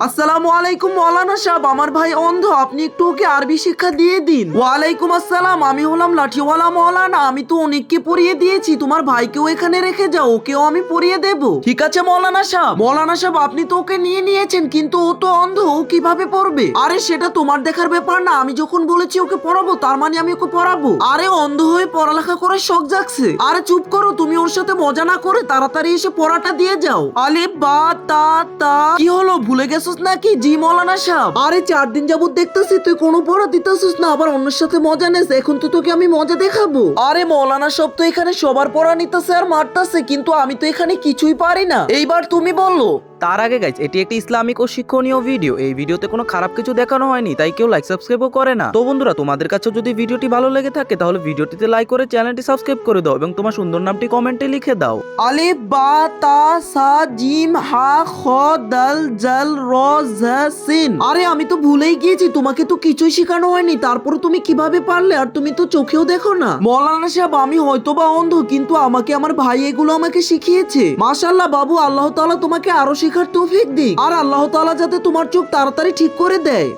আসসালামু আলাইকুম মৌলানা সাহেব, আমার ভাই অন্ধ, আপনি একটু ওকে আরবি শিক্ষা দিয়ে দিন। ওয়ালাইকুম আসসালাম, আমি হলাম লাঠিওয়ালা মৌলানা। আমি তো অনেককে পড়িয়ে দিয়েছি, তোমার ভাইকেও এখানে রেখে যাও, ওকেও আমি পড়িয়ে দেব। ঠিক আছে মৌলানা সাহেব। মৌলানা সাহেব, আপনি তো ওকে নিয়ে নিয়েছেন, কিন্তু ও তো অন্ধ, ও কিভাবে পড়বে? আরে সেটা তোমার দেখার ব্যাপার না, আমি যখন বলেছি ওকে পড়াবো তার মানে আমি ওকে পড়াবো। আরে অন্ধ হয়ে পড়ালেখা করে শখ জাগছে। আরে চুপ করো, তুমি ওর সাথে মজা না করে তাড়াতাড়ি এসে পড়াটা দিয়ে যাও। আলিফ বা তা তা। কি হলো, ভুলে গেছিস নাকি? জি মৌলানা সাহেব। আরে 4 দিন যাবত দেখতেছি তুই কোনো পড়া দিতেছিস না, আবার অন্যের সাথে মজা নেস। এখন তো তোকে আমি মজা দেখাবো। আরে মৌলানা সাহেব তো এখানে সবার পড়া নিতেছে আর মারতেছে, কিন্তু আমি তো এখানে কিছুই পারি না। এইবার তুমি বললো। তার আগে গাইজ, এটি একটি ইসলামিক ও শিক্ষণীয় ভিডিও। এই ভিডিওতে কোনো খারাপ কিছু দেখানো হয়নি, তাই কেউ লাইক সাবস্ক্রাইবও করে না। তো বন্ধুরা, তোমাদের কাছে যদি ভিডিওটি ভালো লেগে থাকে তাহলে ভিডিওটিতে লাইক করে চ্যানেলটি সাবস্ক্রাইব করে দাও এবং তোমার সুন্দর নামটি কমেন্টে লিখে দাও। আলিফ বা তা সা জিম হা খ দাল জাল র ঝা সিন। আরে আমি তো ভুলেই গিয়েছি, তোমাকে তো কিছুই শেখানো হয়নি, তারপর তুমি কিভাবে পারলে? আর তুমি তো চোখেও দেখো না। মৌলানা সাহেব, আমি হয়তোবা অন্ধ, কিন্তু আমাকে আমার ভাই এগুলো আমাকে শিখিয়েছে। মাশাআল্লাহ বাবু, আল্লাহ তাআলা তোমাকে আরো শেখার তৌফিক দিক, আর আল্লাহ তাআলা যাতে তোমার চোখ তাড়াতাড়ি ঠিক করে দেয়।